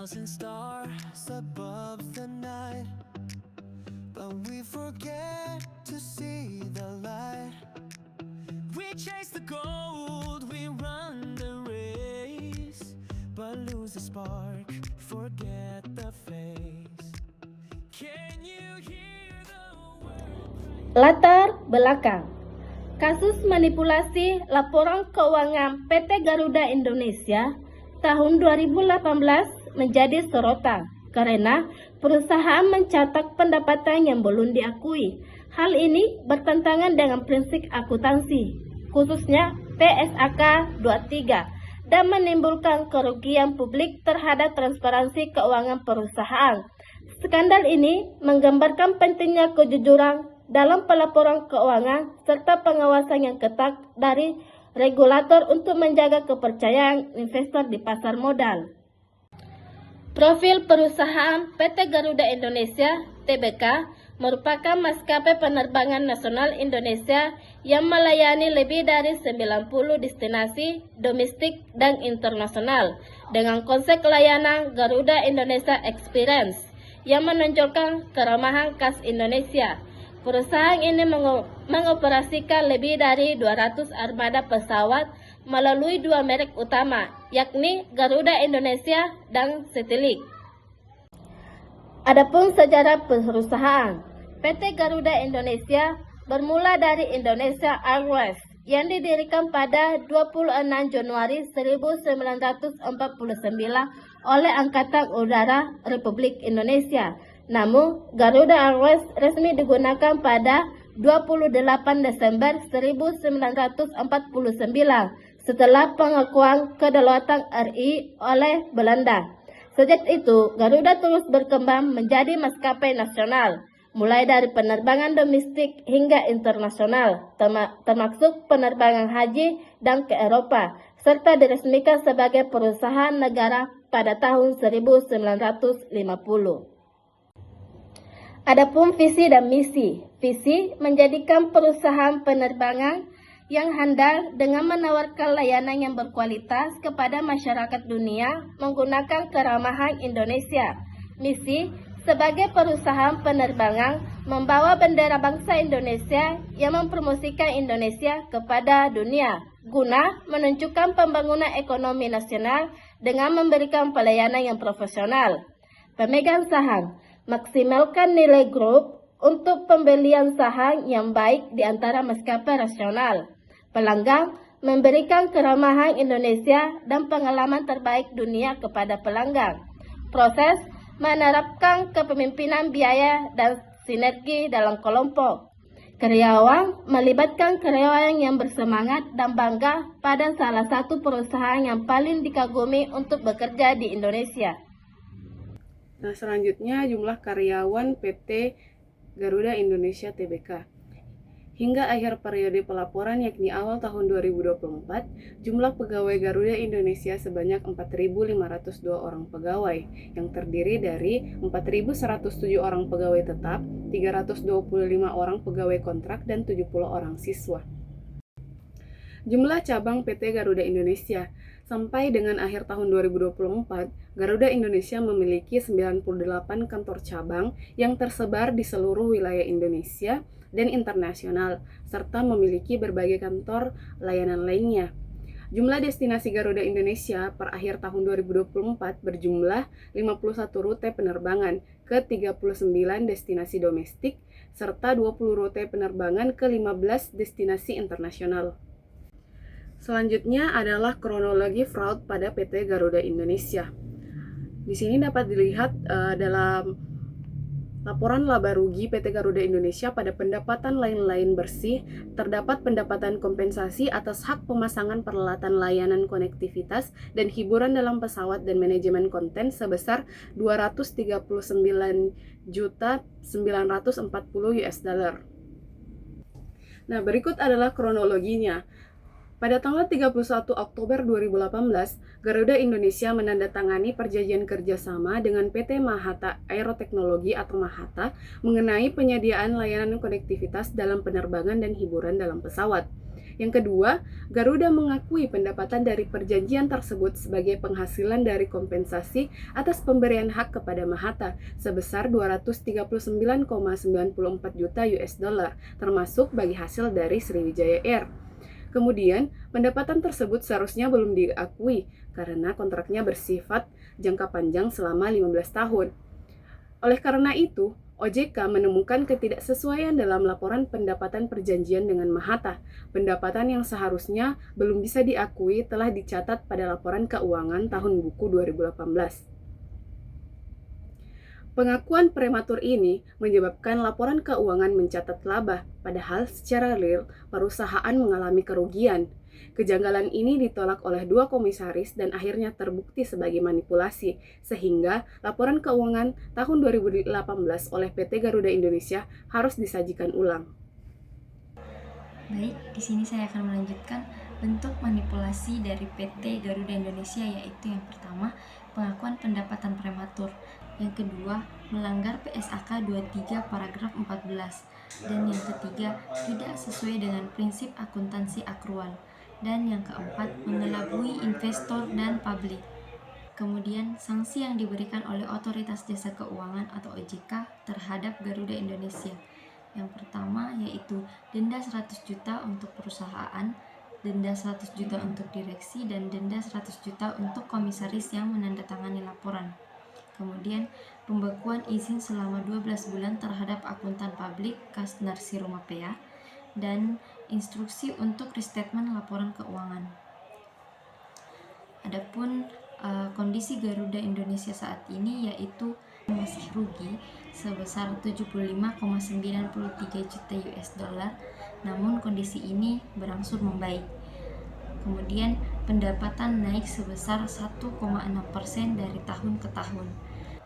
thousand stars above the night, but we forget to see the light. We chase the gold, we run the race, but lose the spark, forget the face. Can you hear the word? Latar belakang kasus manipulasi laporan keuangan PT Garuda Indonesia tahun 2018 menjadi sorotan karena perusahaan mencatat pendapatan yang belum diakui. Hal ini bertentangan dengan prinsip akuntansi, khususnya PSAK 23, dan menimbulkan kerugian publik terhadap transparansi keuangan perusahaan. Skandal ini menggambarkan pentingnya kejujuran dalam pelaporan keuangan serta pengawasan yang ketat dari regulator untuk menjaga kepercayaan investor di pasar modal. Profil perusahaan PT Garuda Indonesia (Tbk) merupakan maskapai penerbangan nasional Indonesia yang melayani lebih dari 90 destinasi domestik dan internasional dengan konsep layanan Garuda Indonesia Experience yang menonjolkan keramahan khas Indonesia. Perusahaan ini mengoperasikan lebih dari 200 armada pesawat melalui dua merek utama, yakni Garuda Indonesia dan Citylink. Adapun sejarah perusahaan, PT Garuda Indonesia bermula dari Indonesia Airways yang didirikan pada 26 Januari 1949 oleh Angkatan Udara Republik Indonesia. Namun, Garuda Airways resmi digunakan pada 28 Desember 1949 setelah pengakuan kedaulatan RI oleh Belanda. Sejak itu, Garuda terus berkembang menjadi maskapai nasional, mulai dari penerbangan domestik hingga internasional, termasuk penerbangan haji dan ke Eropa, serta diresmikan sebagai perusahaan negara pada tahun 1950. Adapun visi dan misi. Visi menjadikan perusahaan penerbangan yang handal dengan menawarkan layanan yang berkualitas kepada masyarakat dunia menggunakan keramahan Indonesia. Misi sebagai perusahaan penerbangan membawa bendera bangsa Indonesia yang mempromosikan Indonesia kepada dunia guna menunjukkan pembangunan ekonomi nasional dengan memberikan pelayanan yang profesional. Pemegang saham maksimalkan nilai grup untuk pembelian saham yang baik di antara maskapai rasional. Pelanggan memberikan keramahan Indonesia dan pengalaman terbaik dunia kepada pelanggan. Proses menerapkan kepemimpinan biaya dan sinergi dalam kelompok. Karyawan melibatkan karyawan yang bersemangat dan bangga pada salah satu perusahaan yang paling dikagumi untuk bekerja di Indonesia. Nah, selanjutnya jumlah karyawan PT Garuda Indonesia Tbk. Hingga akhir periode pelaporan yakni awal tahun 2024, jumlah pegawai Garuda Indonesia sebanyak 4.502 orang pegawai, yang terdiri dari 4.107 orang pegawai tetap, 325 orang pegawai kontrak, dan 70 orang siswa. Jumlah cabang PT Garuda Indonesia. Sampai dengan akhir tahun 2024, Garuda Indonesia memiliki 98 kantor cabang yang tersebar di seluruh wilayah Indonesia dan internasional, serta memiliki berbagai kantor layanan lainnya. Jumlah destinasi Garuda Indonesia per akhir tahun 2024 berjumlah 51 rute penerbangan ke 39 destinasi domestik, serta 20 rute penerbangan ke 15 destinasi internasional. Selanjutnya adalah kronologi fraud pada PT Garuda Indonesia. Di sini dapat dilihat dalam laporan laba rugi PT Garuda Indonesia pada pendapatan lain-lain bersih, terdapat pendapatan kompensasi atas hak pemasangan peralatan layanan konektivitas dan hiburan dalam pesawat dan manajemen konten sebesar 239.940 US dollar. Nah, berikut adalah kronologinya. Pada tanggal 31 Oktober 2018, Garuda Indonesia menandatangani perjanjian kerjasama dengan PT Mahata Aeroteknologi atau Mahata mengenai penyediaan layanan konektivitas dalam penerbangan dan hiburan dalam pesawat. Yang kedua, Garuda mengakui pendapatan dari perjanjian tersebut sebagai penghasilan dari kompensasi atas pemberian hak kepada Mahathir sebesar 239,94 juta US dollar, termasuk bagi hasil dari Sriwijaya Air. Kemudian, pendapatan tersebut seharusnya belum diakui karena kontraknya bersifat jangka panjang selama 15 tahun. Oleh karena itu, OJK menemukan ketidaksesuaian dalam laporan pendapatan perjanjian dengan Mahathir. Pendapatan yang seharusnya belum bisa diakui telah dicatat pada laporan keuangan tahun buku 2018. Pengakuan prematur ini menyebabkan laporan keuangan mencatat laba, padahal secara real perusahaan mengalami kerugian. Kejanggalan ini ditolak oleh dua komisaris dan akhirnya terbukti sebagai manipulasi, sehingga laporan keuangan tahun 2018 oleh PT Garuda Indonesia harus disajikan ulang. Baik, di sini saya akan melanjutkan bentuk manipulasi dari PT Garuda Indonesia, yaitu yang pertama, pengakuan pendapatan prematur. Yang kedua, melanggar PSAK 23 paragraf 14. Dan yang ketiga, tidak sesuai dengan prinsip akuntansi akrual. Dan yang keempat, mengelabui investor dan publik. Kemudian, sanksi yang diberikan oleh Otoritas Jasa Keuangan atau OJK terhadap Garuda Indonesia. Yang pertama yaitu denda 100 juta untuk perusahaan, denda 100 juta untuk direksi, dan denda 100 juta untuk komisaris yang menandatangani laporan. Kemudian, pembekuan izin selama 12 bulan terhadap akuntan publik Kastner Sirumapea, dan instruksi untuk restatement laporan keuangan. Adapun kondisi Garuda Indonesia saat ini yaitu masih rugi sebesar 75,93 juta US dollar, namun kondisi ini berangsur membaik. Kemudian pendapatan naik sebesar 1,6% dari tahun ke tahun.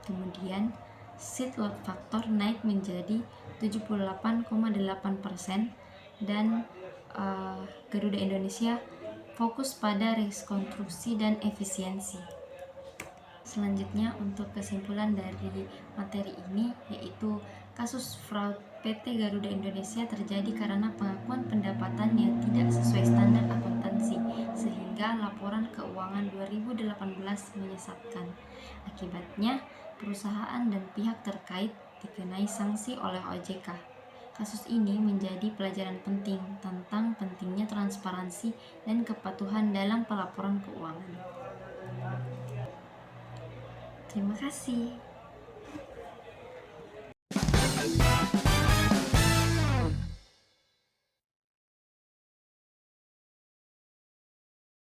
Kemudian seat load factor naik menjadi 78,8%, dan Garuda Indonesia fokus pada rekonstruksi dan efisiensi. Selanjutnya, untuk kesimpulan dari materi ini yaitu kasus fraud PT Garuda Indonesia terjadi karena pengakuan pendapatan yang tidak sesuai standar akuntansi, sehingga laporan keuangan 2018 menyesatkan. Akibatnya, perusahaan dan pihak terkait dikenai sanksi oleh OJK. Kasus ini menjadi pelajaran penting tentang pentingnya transparansi dan kepatuhan dalam pelaporan keuangan. Terima kasih.